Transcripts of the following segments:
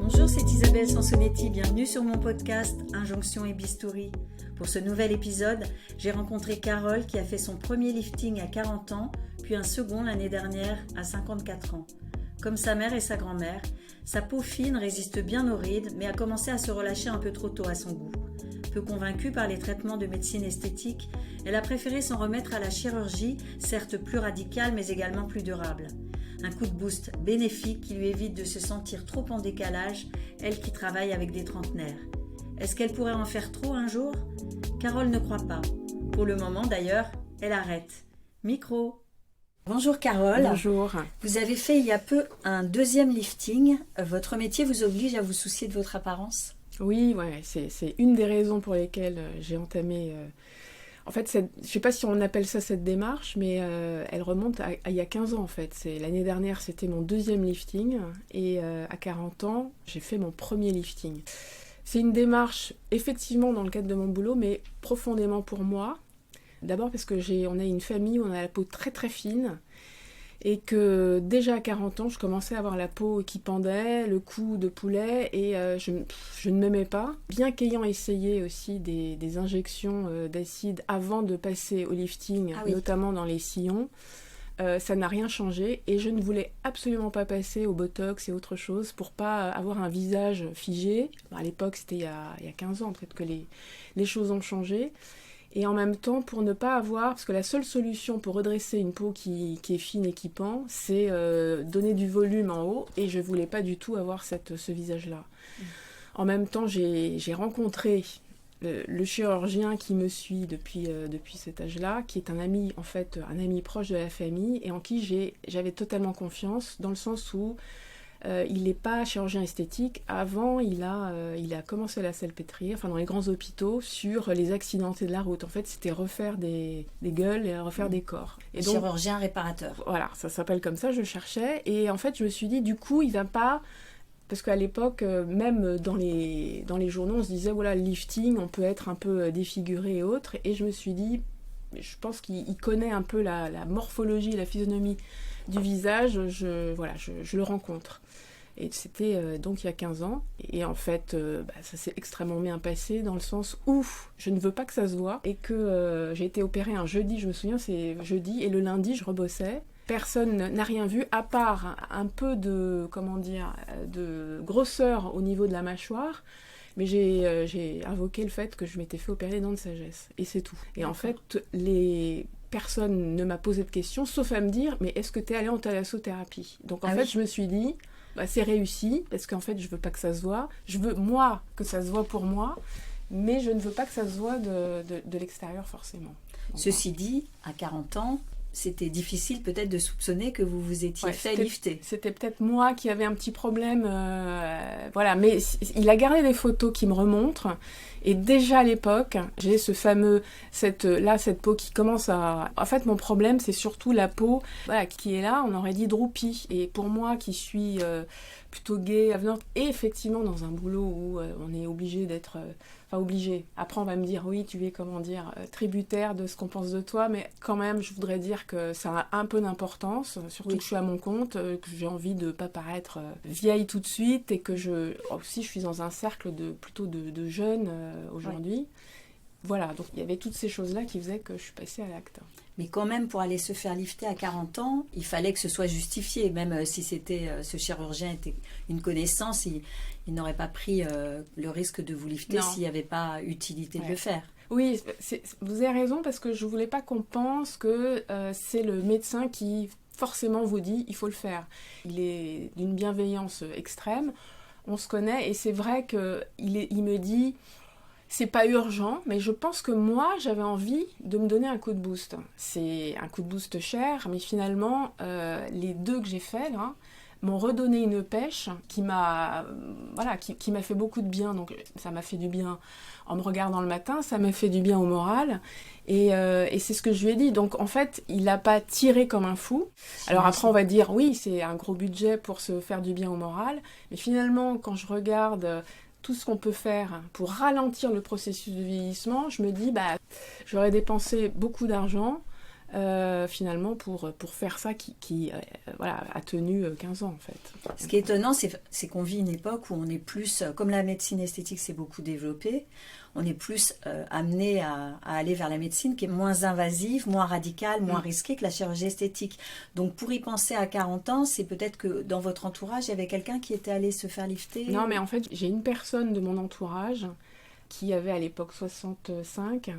Bonjour, c'est Isabelle Sansonetti, bienvenue sur mon podcast Injonction et Bistouri. Pour ce nouvel épisode, j'ai rencontré Carole qui a fait son premier lifting à 40 ans, puis un second l'année dernière à 54 ans. Comme sa mère et sa grand-mère, sa peau fine résiste bien aux rides, mais a commencé à se relâcher un peu trop tôt à son goût. Peu convaincue par les traitements de médecine esthétique, elle a préféré s'en remettre à la chirurgie, certes plus radicale mais également plus durable. Un coup de boost bénéfique qui lui évite de se sentir trop en décalage, elle qui travaille avec des trentenaires. Est-ce qu'elle pourrait en faire trop un jour ? Carole ne croit pas. Pour le moment d'ailleurs, elle arrête. Micro. Bonjour Carole. Bonjour. Vous avez fait il y a peu un deuxième lifting. Votre métier vous oblige à vous soucier de votre apparence ? Oui, ouais, c'est une des raisons pour lesquelles j'ai entamé... En fait, je ne sais pas si on appelle ça cette démarche, mais elle remonte à il y a 15 ans en fait. L'année dernière, c'était mon deuxième lifting et à 40 ans, j'ai fait mon premier lifting. C'est une démarche effectivement dans le cadre de mon boulot, mais profondément pour moi. D'abord parce que on a une famille où on a la peau très très fine et que déjà à 40 ans, je commençais à avoir la peau qui pendait, le cou de poulet et je ne m'aimais pas. Bien qu'ayant essayé aussi des injections d'acide avant de passer au lifting, notamment dans les sillons, ça n'a rien changé et je ne voulais absolument pas passer au botox et autre chose pour pas avoir un visage figé. À l'époque, c'était il y a 15 ans, peut-être que les choses ont changé. Et en même temps, pour ne pas avoir... Parce que la seule solution pour redresser une peau qui est fine et qui pend, c'est donner du volume en haut. Et je ne voulais pas du tout avoir ce visage-là. En même temps, j'ai rencontré le chirurgien qui me suit depuis cet âge-là, qui est un ami, en fait, un ami proche de la famille, et en qui j'avais totalement confiance, dans le sens où il n'est pas chirurgien esthétique. Avant, il a commencé la salpêtrière, enfin dans les grands hôpitaux, sur les accidentés de la route. En fait, c'était refaire des gueules et refaire des corps. Et donc, chirurgien réparateur. Voilà, ça s'appelle comme ça, je cherchais. Et en fait, je me suis dit, du coup, il va pas... Parce qu'à l'époque, même dans les journaux, on se disait, voilà, le lifting, on peut être un peu défiguré et autres. Et je me suis dit, je pense qu'il connaît un peu la morphologie, la physionomie du visage, je le rencontre. Et c'était donc il y a 15 ans. Et en fait, ça s'est extrêmement bien passé dans le sens où je ne veux pas que ça se voit. Et que j'ai été opérée un jeudi, je me souviens, c'est jeudi. Et le lundi, je rebossais. Personne n'a rien vu, à part un peu de grosseur au niveau de la mâchoire. Mais j'ai invoqué le fait que je m'étais fait opérer des dents de sagesse. Et c'est tout. Et en fait, personne ne m'a posé de questions, sauf à me dire, mais est-ce que tu es allée en thalassothérapie ? Donc en fait, je me suis dit, c'est réussi, parce qu'en fait, je veux pas que ça se voit. Je veux, moi, que ça se voit pour moi, mais je ne veux pas que ça se voit de l'extérieur, forcément. Donc, ceci dit, à 40 ans, c'était difficile peut-être de soupçonner que vous vous étiez fait lifter. C'était peut-être moi qui avais un petit problème, voilà. Mais il a gardé des photos qui me remontrent. Et déjà à l'époque, j'ai cette peau qui commence à... En fait, mon problème, c'est surtout la peau qui est là, on aurait dit droopy. Et pour moi, qui suis plutôt gaie, avenante, et effectivement dans un boulot où on est obligé d'être... obligé. Après, on va me dire, oui, tu es, tributaire de ce qu'on pense de toi, mais quand même, je voudrais dire que ça a un peu d'importance, surtout que je suis à mon compte, que j'ai envie de ne pas paraître vieille tout de suite, et que aussi, je suis dans un cercle plutôt de jeunes aujourd'hui. Voilà, donc il y avait toutes ces choses-là qui faisaient que je suis passée à l'acte. Mais quand même, pour aller se faire lifter à 40 ans, il fallait que ce soit justifié. Même si ce chirurgien était une connaissance, il n'aurait pas pris le risque de vous lifter s'il n'y avait pas utilité de le faire. Oui, vous avez raison, parce que je ne voulais pas qu'on pense que c'est le médecin qui forcément vous dit « il faut le faire ». Il est d'une bienveillance extrême, on se connaît, et c'est vrai qu'il me dit... C'est pas urgent, mais je pense que moi, j'avais envie de me donner un coup de boost. C'est un coup de boost cher, mais finalement, les deux que j'ai faits, là, m'ont redonné une pêche qui m'a fait beaucoup de bien. Donc, ça m'a fait du bien en me regardant le matin, ça m'a fait du bien au moral. Et c'est ce que je lui ai dit. Donc, en fait, il n'a pas tiré comme un fou. Alors après, on va dire, oui, c'est un gros budget pour se faire du bien au moral. Mais finalement, quand je regarde... tout ce qu'on peut faire pour ralentir le processus de vieillissement, je me dis, j'aurais dépensé beaucoup d'argent, finalement pour faire ça qui voilà, a tenu 15 ans en fait. Ce qui est étonnant, c'est qu'on vit une époque où on est plus, comme la médecine esthétique s'est beaucoup développée, on est plus amené à aller vers la médecine qui est moins invasive, moins radicale, moins risquée que la chirurgie esthétique. Donc pour y penser à 40 ans, c'est peut-être que dans votre entourage, il y avait quelqu'un qui était allé se faire lifter. Non, mais en fait, j'ai une personne de mon entourage qui avait à l'époque 65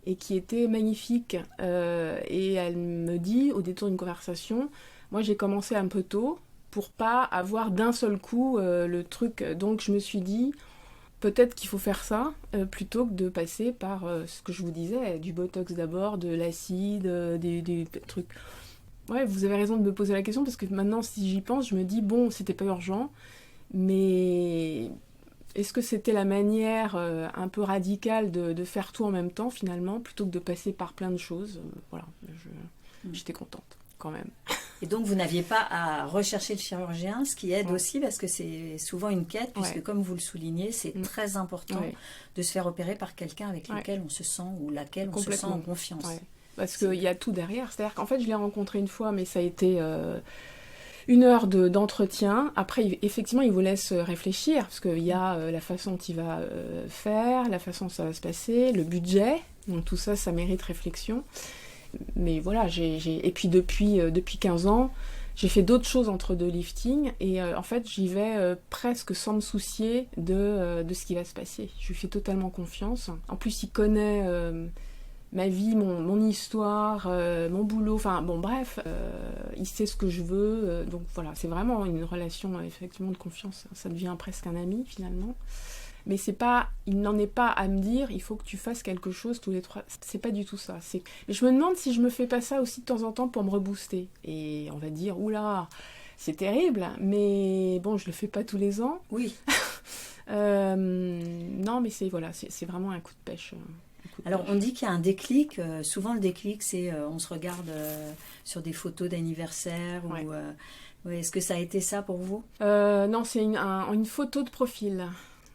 et qui était magnifique. Et elle me dit, au détour d'une conversation, moi j'ai commencé un peu tôt pour pas avoir d'un seul coup le truc. Donc je me suis dit, peut-être qu'il faut faire ça plutôt que de passer par ce que je vous disais, du botox d'abord, de l'acide, des trucs. Ouais, vous avez raison de me poser la question parce que maintenant, si j'y pense, je me dis, bon, c'était pas urgent, mais est-ce que c'était la manière un peu radicale de faire tout en même temps finalement, plutôt que de passer par plein de choses Voilà, j'étais contente quand même. Et donc, vous n'aviez pas à rechercher le chirurgien, ce qui aide aussi parce que c'est souvent une quête, puisque comme vous le soulignez, c'est très important de se faire opérer par quelqu'un avec lequel on se sent ou laquelle on se sent en confiance. Parce qu'il y a tout derrière. C'est-à-dire qu'en fait, je l'ai rencontré une fois, mais ça a été 1 heure d'entretien. Après, effectivement, il vous laisse réfléchir, parce qu'il y a la façon dont il va faire, la façon dont ça va se passer, le budget. Donc tout ça, ça mérite réflexion. Mais voilà, et puis depuis 15 ans, j'ai fait d'autres choses entre deux liftings et en fait j'y vais presque sans me soucier de ce qui va se passer. Je lui fais totalement confiance. En plus il connaît ma vie, mon histoire, mon boulot, enfin bon bref, il sait ce que je veux. Donc voilà, c'est vraiment une relation effectivement de confiance. Ça devient presque un ami finalement. Mais il n'en est pas à me dire il faut que tu fasses quelque chose tous les 3. C'est pas du tout ça. Mais je me demande si je me fais pas ça aussi de temps en temps pour me rebooster. Et on va dire oula, c'est terrible, mais bon, je le fais pas tous les ans. Oui. Non, mais c'est vraiment un coup de pêche. Alors on dit qu'il y a un déclic. Souvent le déclic, c'est on se regarde sur des photos d'anniversaire ou est-ce que ça a été ça pour vous? Non, c'est une photo de profil.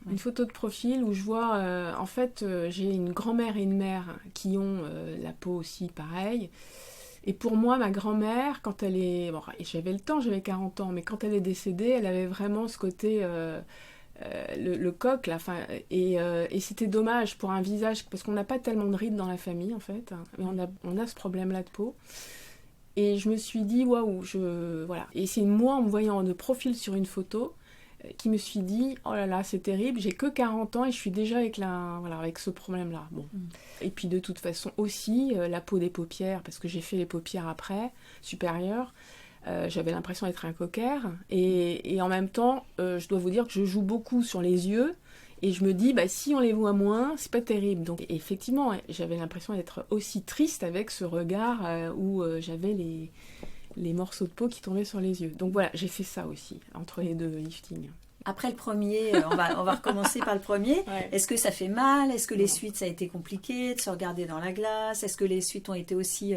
Une photo de profil où je vois, en fait, j'ai une grand-mère et une mère qui ont la peau aussi pareille. Et pour moi, ma grand-mère, quand elle est... Bon, j'avais le temps, j'avais 40 ans, mais quand elle est décédée, elle avait vraiment ce côté... le coq, là, et c'était dommage pour un visage, parce qu'on n'a pas tellement de rides dans la famille, en fait, hein, mais on a ce problème-là de peau. Et je me suis dit, waouh, voilà. Et c'est moi, en me voyant de profil sur une photo, qui me suis dit, oh là là, c'est terrible, j'ai que 40 ans et je suis déjà avec ce problème-là. Bon. Et puis de toute façon aussi, la peau des paupières, parce que j'ai fait les paupières après, supérieures, j'avais l'impression d'être un cocker. Et en même temps, je dois vous dire que je joue beaucoup sur les yeux, et je me dis, si on les voit moins, c'est pas terrible. Donc effectivement, j'avais l'impression d'être aussi triste avec ce regard où j'avais les morceaux de peau qui tombaient sur les yeux. Donc voilà, j'ai fait ça aussi, entre les deux liftings. Après le premier, on va recommencer par le premier. Ouais. Est-ce que ça fait mal? Est-ce que les suites, ça a été compliqué de se regarder dans la glace? Est-ce que les suites ont été aussi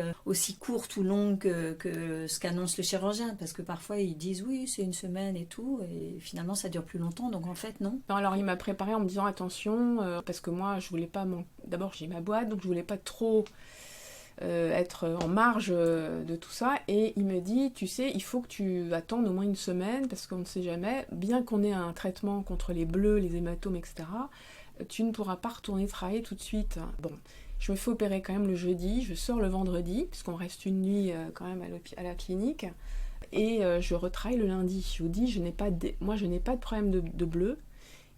courtes ou longues que ce qu'annonce le chirurgien? Parce que parfois, ils disent oui, c'est 1 semaine et tout, et finalement, ça dure plus longtemps, donc en fait, non. Alors, il m'a préparé en me disant attention, parce que moi, je voulais pas... D'abord, j'ai ma boîte, donc je voulais pas trop... être en marge de tout ça, et il me dit, tu sais, il faut que tu attendes au moins 1 semaine, parce qu'on ne sait jamais, bien qu'on ait un traitement contre les bleus, les hématomes, etc., tu ne pourras pas retourner travailler tout de suite. Bon, je me fais opérer quand même le jeudi, je sors le vendredi, puisqu'on reste une nuit quand même à la clinique, et je retravaille le lundi. Je vous dis, moi je n'ai pas de problème de bleu,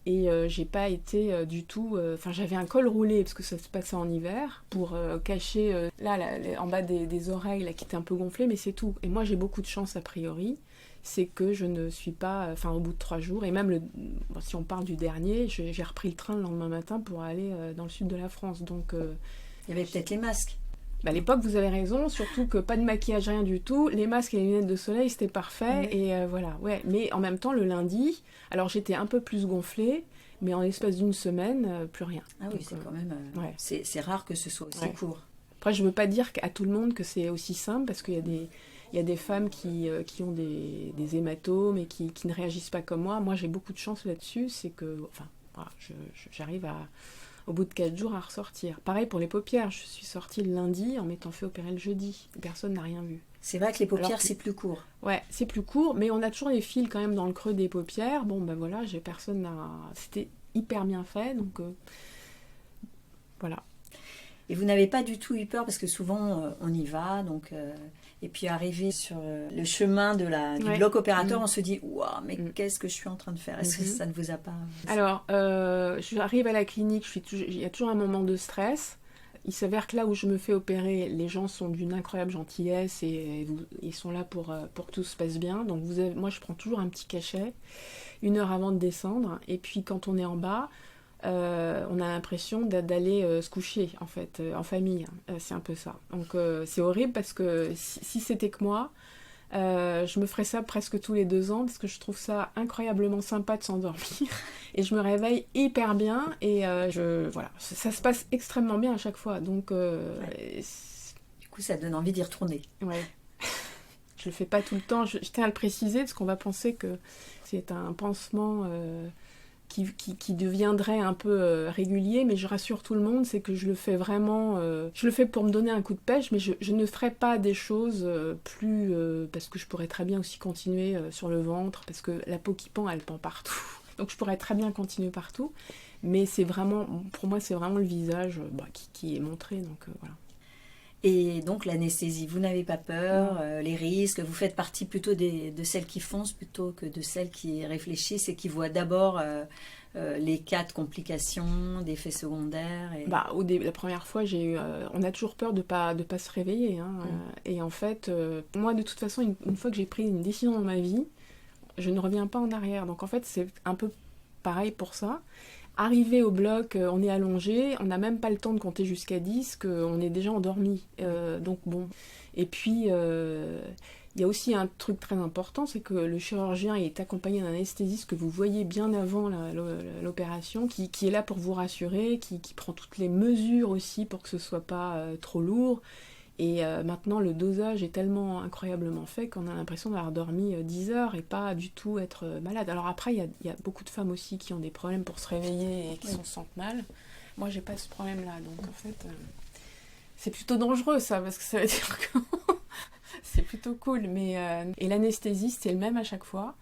et j'ai pas été du tout... j'avais un col roulé, parce que ça se passait en hiver, pour cacher en bas des oreilles, là, qui étaient un peu gonflées, mais c'est tout. Et moi, j'ai beaucoup de chance, a priori, c'est que je ne suis pas... au bout de 3 jours, et même, si on parle du dernier, j'ai repris le train le lendemain matin pour aller dans le sud de la France. Donc, il y avait peut-être les masques. À l'époque, vous avez raison, surtout que pas de maquillage, rien du tout. Les masques et les lunettes de soleil, c'était parfait. Oui. Et voilà, ouais. Mais en même temps, le lundi, alors j'étais un peu plus gonflée, mais en l'espace d'1 semaine, plus rien. Ah oui, donc, c'est quand même... c'est rare que ce soit aussi court. Après, je veux pas dire à tout le monde que c'est aussi simple, parce qu'il y a des femmes qui ont des hématomes et qui ne réagissent pas comme moi. Moi, j'ai beaucoup de chance là-dessus, c'est que... j'arrive au bout de 4 jours à ressortir. Pareil pour les paupières, je suis sortie le lundi en m'étant fait opérer le jeudi. Personne n'a rien vu. C'est vrai que les paupières, c'est plus court. Ouais, c'est plus court, mais on a toujours les fils quand même dans le creux des paupières. Bon, ben voilà, c'était hyper bien fait, donc voilà. Et vous n'avez pas du tout eu peur, parce que souvent on y va, et puis arrivé sur le chemin du bloc opérateur, on se dit « Waouh, mais qu'est-ce que je suis en train de faire ?» Est-ce que ça ne vous a pas... Alors, j'arrive à la clinique, il y a toujours un moment de stress. Il s'avère que là où je me fais opérer, les gens sont d'une incroyable gentillesse et ils sont là pour que tout se passe bien. Donc moi, je prends toujours un petit cachet 1 heure avant de descendre. Et puis quand on est en bas, on a l'impression d'aller se coucher, en fait, en famille. C'est un peu ça. Donc c'est horrible parce que si c'était que moi, je me ferais ça presque tous les 2 ans parce que je trouve ça incroyablement sympa de s'endormir. Et je me réveille hyper bien et voilà, ça se passe extrêmement bien à chaque fois. Donc, du coup, ça donne envie d'y retourner. Ouais. Je le fais pas tout le temps. Je tiens à le préciser parce qu'on va penser que c'est un pansement qui deviendrait un peu régulier, mais je rassure tout le monde, c'est que je le fais vraiment... je le fais pour me donner un coup de pêche, mais je ne ferai pas des choses plus... parce que je pourrais très bien aussi continuer sur le ventre, parce que la peau qui pend, elle pend partout. Donc je pourrais très bien continuer partout, mais c'est vraiment, pour moi, c'est vraiment le visage qui est montré, donc voilà. Et donc l'anesthésie, vous n'avez pas peur, les risques, vous faites partie plutôt de celles qui foncent plutôt que de celles qui réfléchissent et qui voient d'abord les cas de complications, d'effets secondaires. La première fois, on a toujours peur de pas se réveiller. Hein, et en fait, moi de toute façon, une fois que j'ai pris une décision dans ma vie, je ne reviens pas en arrière. Donc en fait, c'est un peu pareil pour ça. Arrivé au bloc, on est allongé, on n'a même pas le temps de compter jusqu'à 10, qu'on est déjà endormi. Donc bon. Et puis, il y a aussi un truc très important, c'est que le chirurgien est accompagné d'un anesthésiste que vous voyez bien avant l'opération, qui est là pour vous rassurer, qui prend toutes les mesures aussi pour que ce soit pas trop lourd. Et maintenant, le dosage est tellement incroyablement fait qu'on a l'impression d'avoir dormi 10 heures et pas du tout être malade. Alors après, il y a beaucoup de femmes aussi qui ont des problèmes pour se réveiller et qui se sentent mal. Moi, j'ai pas ce problème-là. Donc en fait, c'est plutôt dangereux ça, parce que ça veut dire que c'est plutôt cool. Et l'anesthésiste, c'est le même à chaque fois.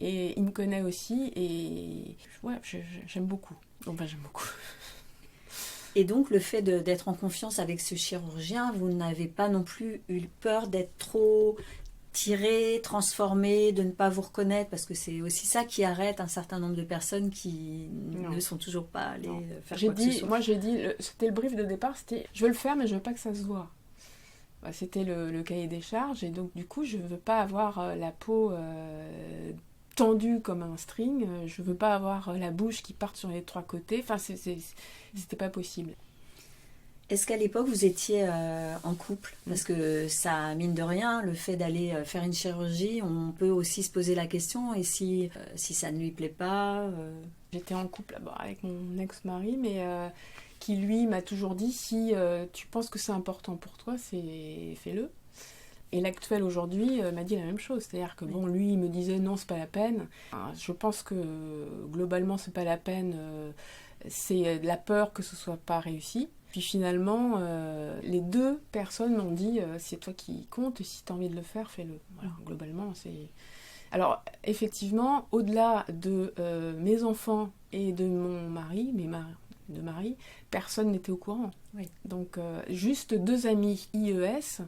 Et il me connaît aussi. Et ouais, j'aime beaucoup. Enfin, j'aime beaucoup. Et donc, le fait d'être en confiance avec ce chirurgien, vous n'avez pas non plus eu peur d'être trop tiré, transformé, de ne pas vous reconnaître, parce que c'est aussi ça qui arrête un certain nombre de personnes qui ne sont toujours pas allées faire quoi que ce soit. Moi, j'ai dit, c'était le brief de départ, c'était « je veux le faire, mais je veux pas que ça se voit ». C'était le cahier des charges, et donc du coup, je veux pas avoir la peau... tendue comme un string, je veux pas avoir la bouche qui parte sur les 3 côtés, enfin c'était pas possible. Est-ce qu'à l'époque vous étiez en couple? Parce que ça, mine de rien, le fait d'aller faire une chirurgie, on peut aussi se poser la question, et si ça ne lui plaît pas J'étais en couple avec mon ex-mari, mais qui lui m'a toujours dit, si tu penses que c'est important pour toi, fais-le. Et l'actuel aujourd'hui m'a dit la même chose, c'est-à-dire que bon, lui il me disait non, c'est pas la peine. Je pense que globalement c'est pas la peine, c'est de la peur que ce soit pas réussi. Puis finalement, les 2 personnes m'ont dit c'est toi qui compte, et si t'as envie de le faire, fais-le. Voilà, globalement c'est... Alors effectivement, au-delà de mes enfants et de mon mari, personne n'était au courant. Oui. Donc juste 2 amis IES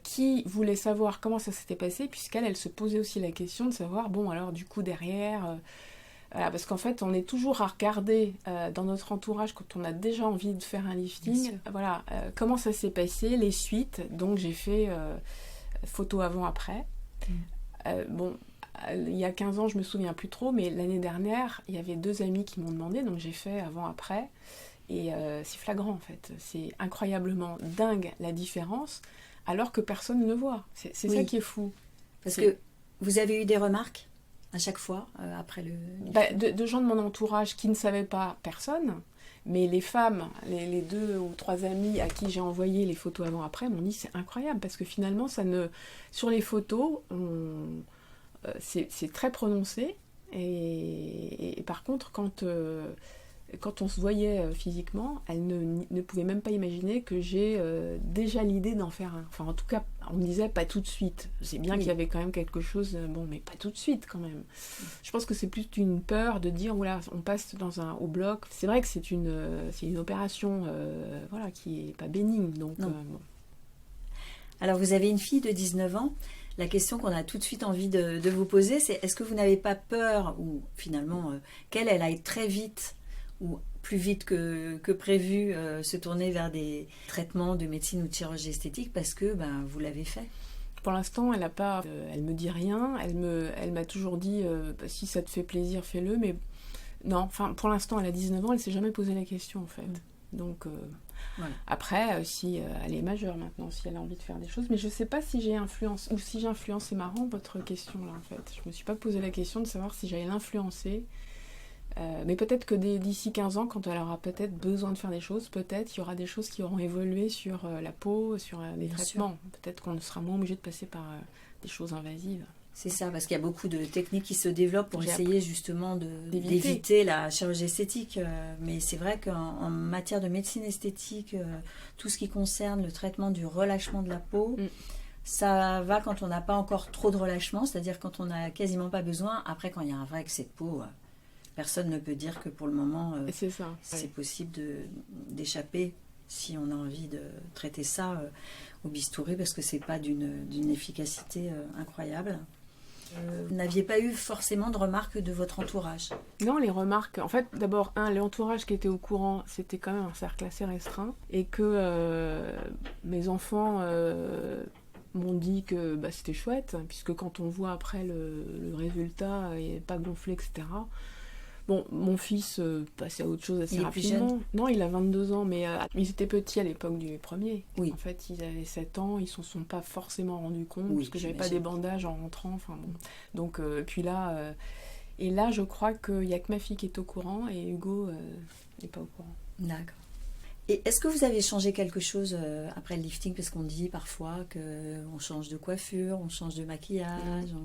qui voulait savoir comment ça s'était passé, puisqu'elle se posait aussi la question de savoir, bon alors du coup derrière, voilà, parce qu'en fait on est toujours à regarder dans notre entourage quand on a déjà envie de faire un lifting, voilà, comment ça s'est passé, les suites. Donc j'ai fait photo avant-après. Bon, il y a 15 ans je me souviens plus trop, mais l'année dernière il y avait 2 amis qui m'ont demandé, donc j'ai fait avant-après, et c'est flagrant en fait, c'est incroyablement dingue la différence, alors que personne ne le voit. C'est ça qui est fou. Parce que vous avez eu des remarques à chaque fois après le... de gens de mon entourage qui ne savaient pas, personne, mais les femmes, les 2 ou 3 amis à qui j'ai envoyé les photos avant-après m'ont dit c'est incroyable, parce que finalement sur les photos c'est très prononcé, et par contre quand quand on se voyait physiquement, elle ne pouvait même pas imaginer que j'ai déjà l'idée d'en faire un. Enfin, en tout cas, on me disait pas tout de suite. C'est bien qu'il y avait quand même quelque chose, bon, mais pas tout de suite quand même. Je pense que c'est plus une peur de dire, voilà, on passe au bloc. C'est vrai que c'est une opération voilà, qui est pas bénigne. Donc, bon. Alors, vous avez une fille de 19 ans. La question qu'on a tout de suite envie de vous poser, c'est est-ce que vous n'avez pas peur, ou finalement, qu'elle aille très vite, ou plus vite que prévu, se tourner vers des traitements de médecine ou de chirurgie esthétique parce que vous l'avez fait? Pour l'instant, elle me dit rien. Elle m'a toujours dit si ça te fait plaisir, fais-le. Mais non, enfin, pour l'instant, elle a 19 ans, elle s'est jamais posé la question en fait. Donc voilà. Après, si elle est majeure maintenant, si elle a envie de faire des choses, mais je sais pas si j'ai influencé ou si j'ai influencé. C'est marrant votre question là en fait. Je me suis pas posé la question de savoir si j'allais l'influencer. Mais peut-être que d'ici 15 ans, quand elle aura peut-être besoin de faire des choses, peut-être il y aura des choses qui auront évolué sur la peau, sur des traitements. Peut-être qu'on sera moins obligé de passer par des choses invasives. C'est ça, parce qu'il y a beaucoup de techniques qui se développent pour essayer justement d'éviter la chirurgie esthétique. Mais c'est vrai qu'en matière de médecine esthétique, tout ce qui concerne le traitement du relâchement de la peau, ça va quand on n'a pas encore trop de relâchement, c'est-à-dire quand on n'a quasiment pas besoin. Après, quand il y a un vrai excès de peau, personne ne peut dire que pour le moment, c'est possible d'échapper si on a envie de traiter ça au bistouri, parce que c'est pas d'une efficacité incroyable. Vous n'aviez pas eu forcément de remarques de votre entourage? Non, les remarques... En fait, d'abord, l'entourage qui était au courant, c'était quand même un cercle assez restreint. Et que mes enfants m'ont dit que c'était chouette, puisque quand on voit après le résultat, il n'est pas gonflé, etc. Bon, mon fils passait à autre chose assez rapidement. Plus jeune. Non, il a 22 ans, mais ils étaient petits à l'époque du premier. Oui. En fait, ils avaient 7 ans, ils ne s'en sont pas forcément rendus compte, parce que j'avais pas des bandages en rentrant. Enfin, bon. Donc, puis là, et là, je crois qu'il n'y a que ma fille qui est au courant, et Hugo n'est pas au courant. D'accord. Et est-ce que vous avez changé quelque chose après le lifting? Parce qu'on dit parfois qu'on change de coiffure, on change de maquillage.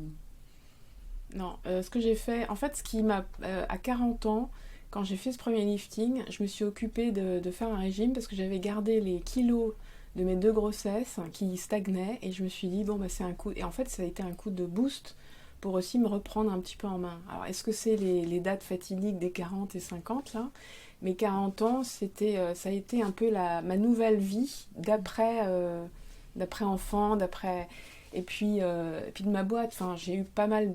Non, ce que j'ai fait, en fait, ce qui m'a, à 40 ans, quand j'ai fait ce premier lifting, je me suis occupée de faire un régime parce que j'avais gardé les kilos de mes 2 grossesses qui stagnaient et je me suis dit, bon, c'est un coup, et en fait, ça a été un coup de boost pour aussi me reprendre un petit peu en main. Alors, est-ce que c'est les dates fatidiques des 40 et 50, là? Mes 40 ans, ça a été un peu ma nouvelle vie d'après enfant, d'après... Et puis de ma boîte, j'ai eu pas mal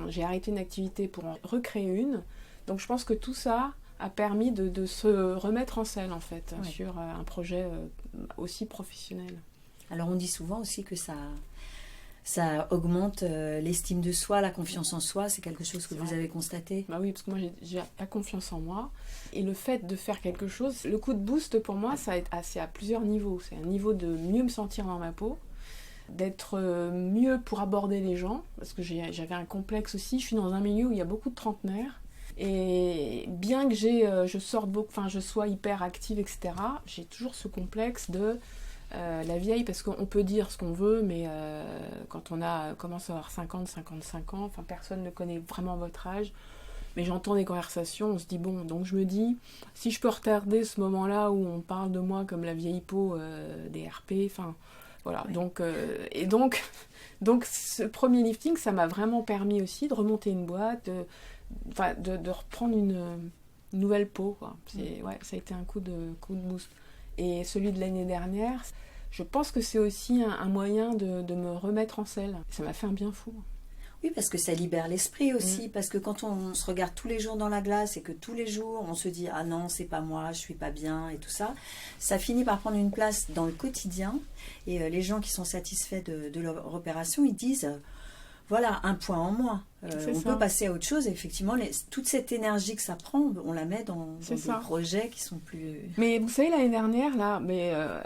j'ai arrêté une activité pour en recréer une. Donc je pense que tout ça a permis de se remettre en selle, en fait, sur un projet aussi professionnel. Alors on dit souvent aussi que ça augmente l'estime de soi, la confiance en soi. C'est quelque chose que vous avez constaté? Oui, parce que moi j'ai pas confiance en moi. Et le fait de faire quelque chose, le coup de boost pour moi, c'est à plusieurs niveaux. C'est un niveau de mieux me sentir dans ma peau, d'être mieux pour aborder les gens, parce que j'avais un complexe aussi. Je suis dans un milieu où il y a beaucoup de trentenaires, et bien que je sois hyper active, etc., j'ai toujours ce complexe de la vieille, parce qu'on peut dire ce qu'on veut, mais quand on commence à avoir 50, 55 ans, personne ne connaît vraiment votre âge. Mais j'entends des conversations, on se dit bon, donc je me dis, si je peux retarder ce moment-là où on parle de moi comme la vieille peau des RP, voilà, ouais. Donc ce premier lifting, ça m'a vraiment permis aussi de remonter une boîte, de reprendre une nouvelle peau, quoi. Ça a été un coup de boost. Et celui de l'année dernière, je pense que c'est aussi un moyen de me remettre en selle. Ça m'a fait un bien fou. Oui, parce que ça libère l'esprit aussi, parce que quand on se regarde tous les jours dans la glace et que tous les jours on se dit « Ah non, c'est pas moi, je suis pas bien » et tout ça, ça finit par prendre une place dans le quotidien. Et les gens qui sont satisfaits de leur opération, ils disent « Voilà, un point en moins. On peut passer à autre chose. » Effectivement, toute cette énergie que ça prend, on la met dans des projets qui sont plus... Mais vous savez, l'année dernière, là,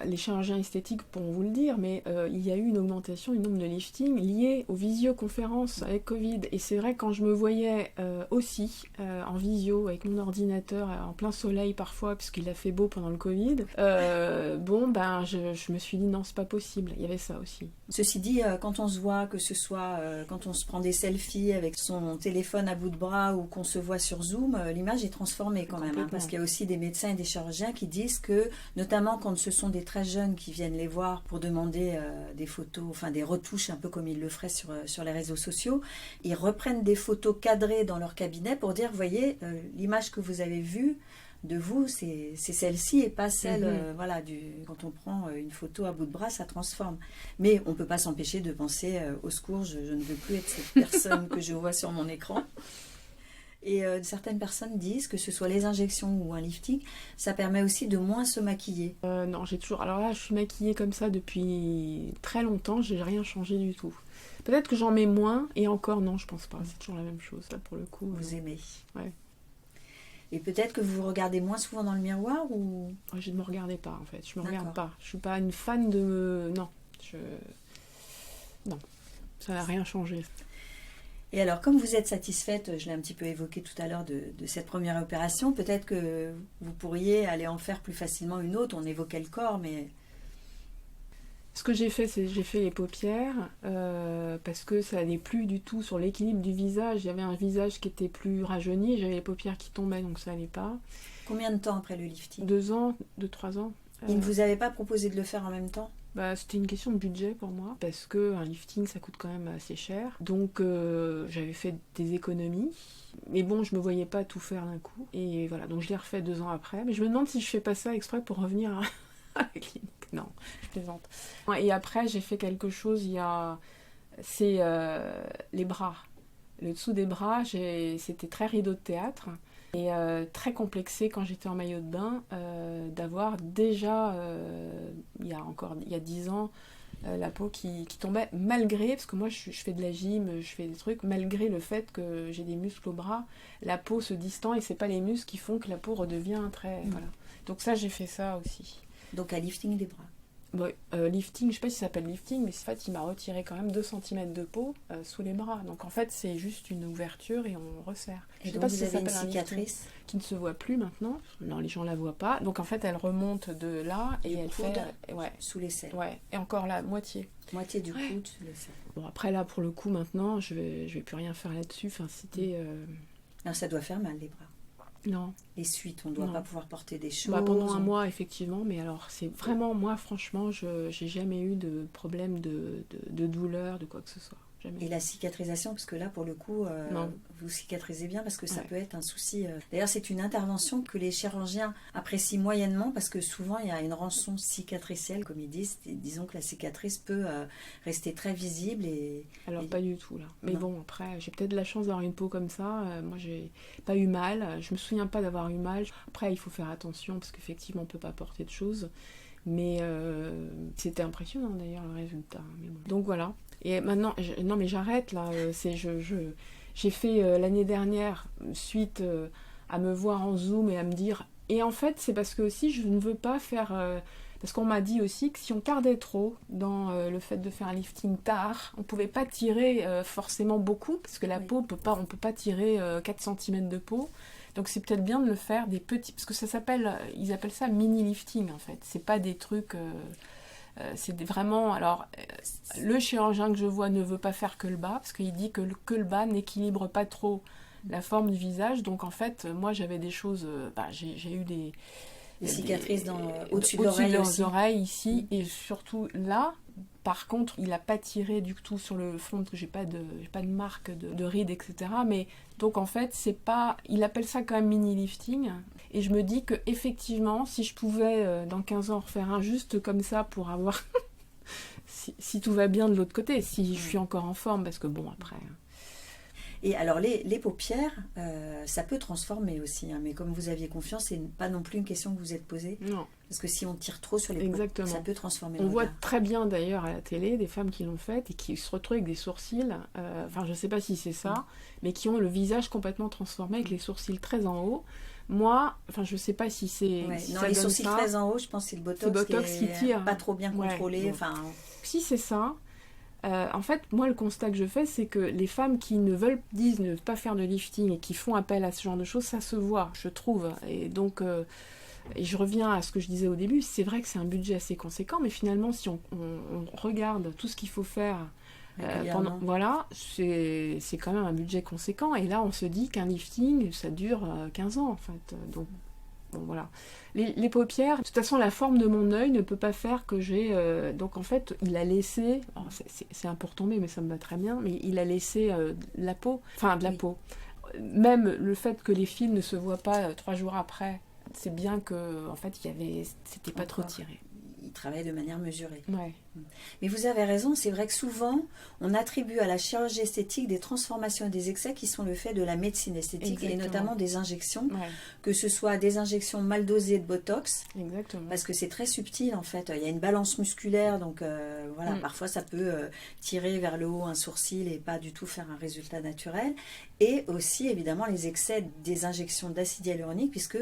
les chirurgiens esthétiques pourront vous le dire, mais il y a eu une augmentation du nombre de liftings liés aux visioconférences avec Covid. Et c'est vrai, quand je me voyais aussi en visio, avec mon ordinateur, en plein soleil parfois, puisqu'il a fait beau pendant le Covid, je me suis dit non, c'est pas possible. Il y avait ça aussi. Ceci dit, quand on se voit, que ce soit quand on se prend des selfies avec avec son téléphone à bout de bras ou qu'on se voit sur Zoom, l'image est transformée quand même. Parce qu'il y a aussi des médecins et des chirurgiens qui disent que, notamment quand ce sont des très jeunes qui viennent les voir pour demander des photos, enfin des retouches un peu comme ils le feraient sur les réseaux sociaux, ils reprennent des photos cadrées dans leur cabinet pour dire, voyez, l'image que vous avez vue de vous, c'est celle-ci et pas celle, quand on prend une photo à bout de bras, ça transforme. Mais on ne peut pas s'empêcher de penser, au secours, je ne veux plus être cette personne que je vois sur mon écran. Et certaines personnes disent que ce soit les injections ou un lifting, ça permet aussi de moins se maquiller. Non, j'ai toujours... Alors là, je suis maquillée comme ça depuis très longtemps, j'ai rien changé du tout. Peut-être que j'en mets moins, et encore, non, je pense pas. C'est toujours la même chose, là, pour le coup. Vous aimez. Ouais. Et peut-être que vous vous regardez moins souvent dans le miroir ou... Je ne me regardais pas en fait, je me regarde pas. Je suis pas une fan de... Non, non, ça n'a rien changé. Et alors, comme vous êtes satisfaite, je l'ai un petit peu évoqué tout à l'heure de cette première opération, peut-être que vous pourriez aller en faire plus facilement une autre. On évoquait le corps, mais... Ce que j'ai fait, c'est j'ai fait les paupières parce que ça n'allait plus du tout sur l'équilibre du visage. Il y avait un visage qui était plus rajeuni, j'avais les paupières qui tombaient, donc ça n'allait pas. Combien de temps après le lifting ? 2 ans, 3 ans. Il ne vous avait pas proposé de le faire en même temps ? C'était une question de budget pour moi, parce qu'un lifting, ça coûte quand même assez cher. Donc j'avais fait des économies, mais bon, je me voyais pas tout faire d'un coup. Et voilà, donc je l'ai refait 2 ans après. Mais je me demande si je fais pas ça exprès pour revenir à la clinique. Non, je plaisante. Et après, j'ai fait quelque chose, c'est les bras. Le dessous des bras, c'était très rideau de théâtre. Et très complexé quand j'étais en maillot de bain d'avoir déjà, il y a 10 ans, la peau qui tombait malgré, parce que moi je fais de la gym, je fais des trucs, malgré le fait que j'ai des muscles au bras, la peau se distend et c'est pas les muscles qui font que la peau redevient très... Voilà. Donc ça, j'ai fait ça aussi. Donc un lifting des bras. Bon, lifting, je sais pas si ça s'appelle lifting, mais en fait il m'a retiré quand même 2 cm de peau sous les bras. Donc en fait c'est juste une ouverture et on resserre. Et donc vous avez une cicatrice qui ne se voit plus maintenant. Non, les gens la voient pas. Donc en fait elle remonte de là et elle fait sous l'aisselle. Ouais, et encore la moitié. Moitié du coude sous l'aisselle. Bon après là pour le coup maintenant je vais plus rien faire là-dessus. Enfin c'était. Alors ça doit faire mal les bras. Non. Les suites, on ne doit pas pouvoir porter des choses. Pendant un mois, effectivement, mais alors c'est vraiment, moi, franchement, j'ai jamais eu de problème de douleur, de quoi que ce soit. Jamais. Et la cicatrisation, parce que là, pour le coup, vous cicatrisez bien, parce que ça peut être un souci. D'ailleurs, c'est une intervention que les chirurgiens apprécient moyennement, parce que souvent, il y a une rançon cicatricielle, comme ils disent. Disons que la cicatrice peut rester très visible. Alors, pas du tout, là. Mais bon, après, j'ai peut-être de la chance d'avoir une peau comme ça. Moi, j'ai pas eu mal. Je me souviens pas d'avoir eu mal. Après, il faut faire attention, parce qu'effectivement, on peut pas porter de choses. Mais c'était impressionnant, d'ailleurs, le résultat. Mais bon. Donc, voilà. Et maintenant, non mais j'arrête là, j'ai fait l'année dernière, suite à me voir en Zoom et à me dire... Et en fait, c'est parce que aussi je ne veux pas faire... parce qu'on m'a dit aussi que si on tardait trop dans le fait de faire un lifting tard, on ne pouvait pas tirer forcément beaucoup, parce que la peau, on peut pas tirer 4 cm de peau. Donc c'est peut-être bien de le faire des petits... Parce que ils appellent ça mini-lifting en fait. C'est pas des trucs... c'est vraiment... Alors, le chirurgien que je vois ne veut pas faire que le bas, parce qu'il dit que le bas n'équilibre pas trop la forme du visage. Donc, en fait, moi, j'avais des choses... j'ai eu des cicatrices au-dessus de leurs oreilles ici, et surtout là. Par contre, il n'a pas tiré du tout sur le front, parce que j'ai pas de marque de rides, etc. Mais donc en fait, c'est pas... Il appelle ça quand même mini-lifting. Et je me dis que effectivement, si je pouvais dans 15 ans refaire un juste comme ça pour avoir... si tout va bien de l'autre côté, si je suis encore en forme, parce que bon, après... Et alors, les paupières, ça peut transformer aussi. Mais comme vous aviez confiance, c'est pas non plus une question que vous êtes posée. Non. Parce que si on tire trop sur les paupières, ça peut transformer. On voit très bien d'ailleurs à la télé des femmes qui l'ont fait et qui se retrouvent avec des sourcils, je sais pas si c'est ça, mais qui ont le visage complètement transformé avec les sourcils très en haut. Moi, je sais pas si c'est... Si les sourcils très en haut, je pense que c'est le Botox qui tire. Pas trop bien contrôlé. Bon. Si c'est ça... en fait, moi, le constat que je fais, c'est que les femmes qui disent ne pas faire de lifting et qui font appel à ce genre de choses, ça se voit, je trouve. Et donc, et je reviens à ce que je disais au début, c'est vrai que c'est un budget assez conséquent, mais finalement, si on regarde tout ce qu'il faut faire régulièrement. Voilà, c'est quand même un budget conséquent. Et là, on se dit qu'un lifting, ça dure 15 ans, en fait. Donc, bon, voilà. Les paupières, de toute façon, la forme de mon œil ne peut pas faire que j'ai... donc, en fait, il a laissé... C'est un peu retombé, mais ça me va très bien. Mais il a laissé de la peau. Enfin, de la peau. Même le fait que les fils ne se voient pas 3 jours après, c'est bien que, en fait, c'était pas trop tiré. Il travaille de manière mesurée. Ouais. Mais vous avez raison, c'est vrai que souvent, on attribue à la chirurgie esthétique des transformations et des excès qui sont le fait de la médecine esthétique. Exactement. Et notamment des injections, que ce soit des injections mal dosées de Botox. Exactement. Parce que c'est très subtil en fait, il y a une balance musculaire, donc voilà, parfois ça peut tirer vers le haut un sourcil et pas du tout faire un résultat naturel. Et aussi évidemment les excès des injections d'acide hyaluronique, puisque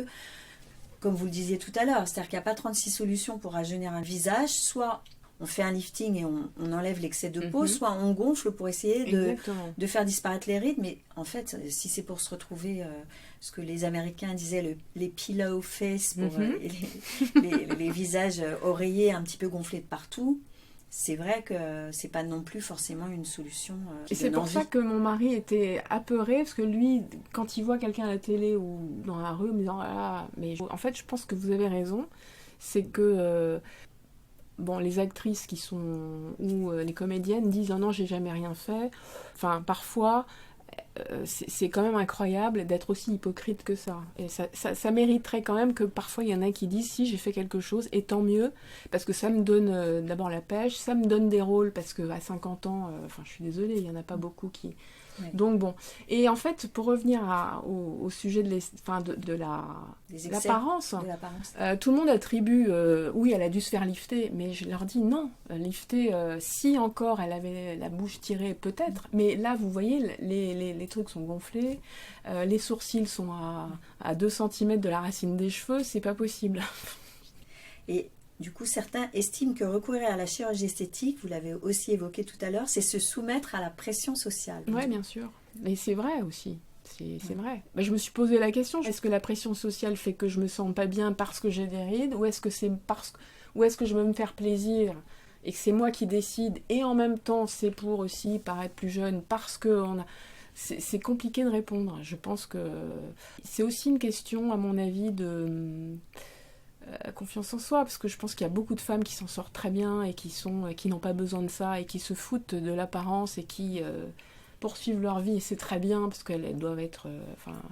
comme vous le disiez tout à l'heure, c'est-à-dire qu'il n'y a pas 36 solutions pour rajeunir un visage, soit on fait un lifting et on enlève l'excès de peau, soit on gonfle pour essayer de faire disparaître les rides. Mais en fait, si c'est pour se retrouver, ce que les Américains disaient, les pillow face, pour les visages oreillers un petit peu gonflés de partout, c'est vrai que c'est pas non plus forcément une solution. Et c'est pour ça que mon mari était apeuré, parce que lui, quand il voit quelqu'un à la télé ou dans la rue, me disant mais en fait, je pense que vous avez raison, c'est que bon, les actrices qui sont ou les comédiennes disent non, j'ai jamais rien fait. Enfin, parfois. C'est quand même incroyable d'être aussi hypocrite que ça. Et ça mériterait quand même que parfois il y en a qui disent si j'ai fait quelque chose, et tant mieux, parce que ça me donne d'abord la pêche, ça me donne des rôles, parce qu'à 50 ans, je suis désolée, il n'y en a pas beaucoup qui... Ouais. Donc bon, et en fait, pour revenir au sujet de l'apparence, tout le monde attribue, oui, elle a dû se faire lifter, mais je leur dis non, lifter, si encore elle avait la bouche tirée, peut-être, mais là, vous voyez, les trucs sont gonflés, les sourcils sont à 2 cm de la racine des cheveux, c'est pas possible. Et du coup, certains estiment que recourir à la chirurgie esthétique, vous l'avez aussi évoqué tout à l'heure, c'est se soumettre à la pression sociale. Oui, bien sûr. Mais c'est vrai aussi. C'est vrai. Mais je me suis posé la question, est-ce que la pression sociale fait que je me sens pas bien parce que j'ai des rides, ou est-ce que je veux me faire plaisir et que c'est moi qui décide, et en même temps c'est pour aussi paraître plus jeune parce que c'est compliqué de répondre. Je pense que c'est aussi une question, à mon avis, de... confiance en soi, parce que je pense qu'il y a beaucoup de femmes qui s'en sortent très bien et qui n'ont pas besoin de ça et qui se foutent de l'apparence et qui poursuivent leur vie, et c'est très bien parce qu'elles doivent être...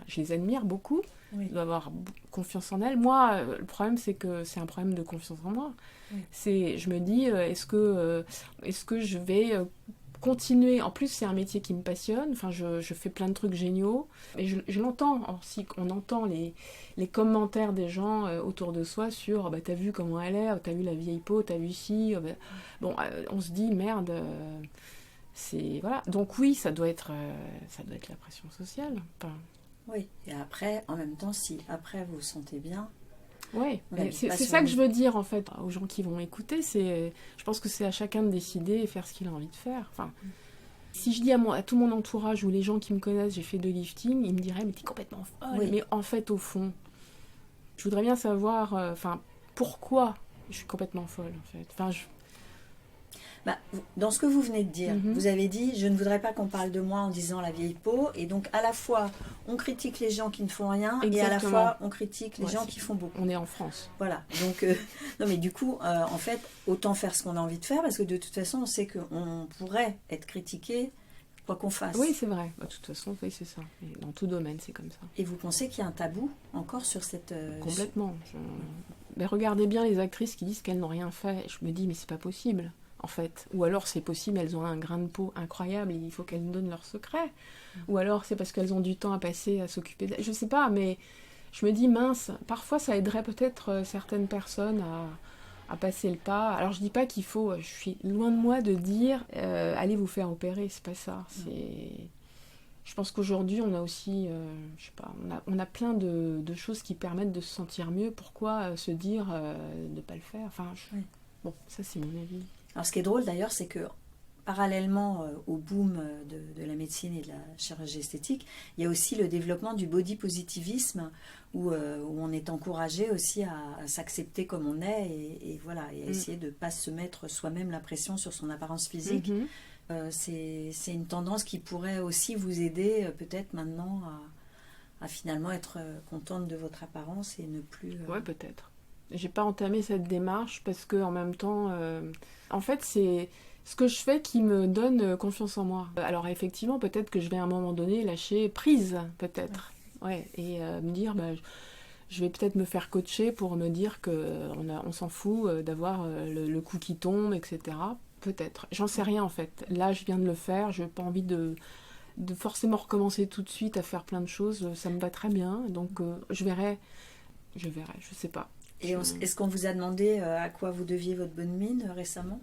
je les admire beaucoup, elles doivent avoir confiance en elles. Moi, le problème, c'est que c'est un problème de confiance en moi. Je me dis, est-ce que je vais... continuer, en plus c'est un métier qui me passionne, je fais plein de trucs géniaux, et je l'entends aussi, on entend les commentaires des gens autour de soi sur t'as vu comment elle est, t'as vu la vieille peau, t'as vu ci, on se dit merde, c'est voilà, donc oui, ça doit être la pression sociale. Oui, et après, en même temps, si après vous vous sentez bien. Oui, c'est ça que je veux dire en fait aux gens qui vont écouter, je pense que c'est à chacun de décider et faire ce qu'il a envie de faire. Si je dis à tout mon entourage ou les gens qui me connaissent, j'ai fait de lifting, ils me diraient mais t'es complètement folle. Oui. Mais en fait, au fond, je voudrais bien savoir pourquoi je suis complètement folle en fait. Dans ce que vous venez de dire, vous avez dit je ne voudrais pas qu'on parle de moi en disant la vieille peau, et donc à la fois on critique les gens qui ne font rien. Exactement. Et à la fois on critique les gens qui font beaucoup. On est en France. Voilà, donc non mais du coup en fait autant faire ce qu'on a envie de faire, parce que de toute façon on sait qu'on pourrait être critiqué quoi qu'on fasse. Oui, c'est vrai, de toute façon oui, c'est ça, et dans tout domaine c'est comme ça. Et vous pensez qu'il y a un tabou encore sur cette... Complètement. Mais regardez bien les actrices qui disent qu'elles n'ont rien fait, je me dis mais c'est pas possible en fait. Ou alors c'est possible, elles ont un grain de peau incroyable et il faut qu'elles nous donnent leurs secrets. Ou alors c'est parce qu'elles ont du temps à passer à s'occuper je sais pas, mais je me dis mince, parfois ça aiderait peut-être certaines personnes à passer le pas. Alors je dis pas qu'il faut, je suis loin de moi de dire allez vous faire opérer, c'est pas ça. Je pense qu'aujourd'hui on a aussi je sais pas, on a plein de choses qui permettent de se sentir mieux. Pourquoi se dire de pas le faire, bon, ça c'est mon avis. Alors ce qui est drôle d'ailleurs, c'est que parallèlement au boom de la médecine et de la chirurgie esthétique, il y a aussi le développement du body positivisme où on est encouragé aussi à s'accepter comme on est et voilà, et à essayer de ne pas se mettre soi-même la pression sur son apparence physique. c'est une tendance qui pourrait aussi vous aider peut-être maintenant à finalement être contente de votre apparence et ne plus... Ouais, peut-être. J'ai pas entamé cette démarche parce que en même temps, en fait, c'est ce que je fais qui me donne confiance en moi. Alors effectivement, peut-être que je vais à un moment donné lâcher prise, peut-être. Ouais, et me dire, je vais peut-être me faire coacher pour me dire qu'on s'en fout d'avoir le coup qui tombe, etc. Peut-être. J'en sais rien en fait. Là, je viens de le faire. Je n'ai pas envie de forcément recommencer tout de suite à faire plein de choses. Ça me va très bien. Donc, je verrai. Je sais pas. Et est-ce qu'on vous a demandé à quoi vous deviez votre bonne mine récemment ?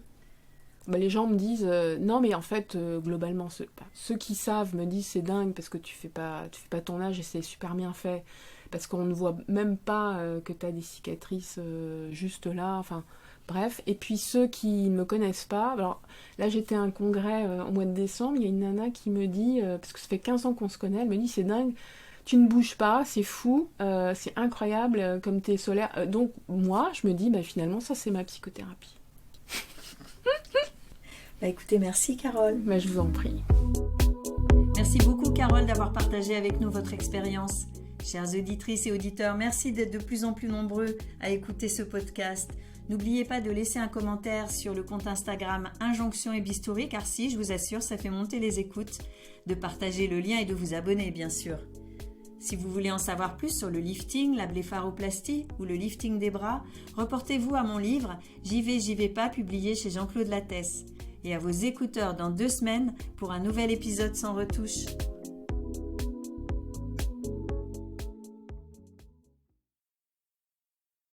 Les gens me disent non, mais en fait, globalement, ceux qui savent me disent c'est dingue parce que tu fais pas ton âge et c'est super bien fait. Parce qu'on ne voit même pas que tu as des cicatrices juste là. Enfin, bref. Et puis ceux qui ne me connaissent pas. Alors là, j'étais à un congrès au mois de décembre. Il y a une nana qui me dit, parce que ça fait 15 ans qu'on se connaît, elle me dit c'est dingue. Tu ne bouges pas, c'est fou, c'est incroyable comme t'es solaire. Donc moi, je me dis, finalement, ça c'est ma psychothérapie. Écoutez, merci Carole. Je vous en prie. Merci beaucoup Carole d'avoir partagé avec nous votre expérience. Chères auditrices et auditeurs, merci d'être de plus en plus nombreux à écouter ce podcast. N'oubliez pas de laisser un commentaire sur le compte Instagram Injonction et Bistouri, car si, je vous assure, ça fait monter les écoutes, de partager le lien et de vous abonner, bien sûr. Si vous voulez en savoir plus sur le lifting, la blépharoplastie ou le lifting des bras, reportez-vous à mon livre « J'y vais pas » publié chez Jean-Claude Lattès. Et à vos écouteurs dans 2 semaines pour un nouvel épisode sans retouche.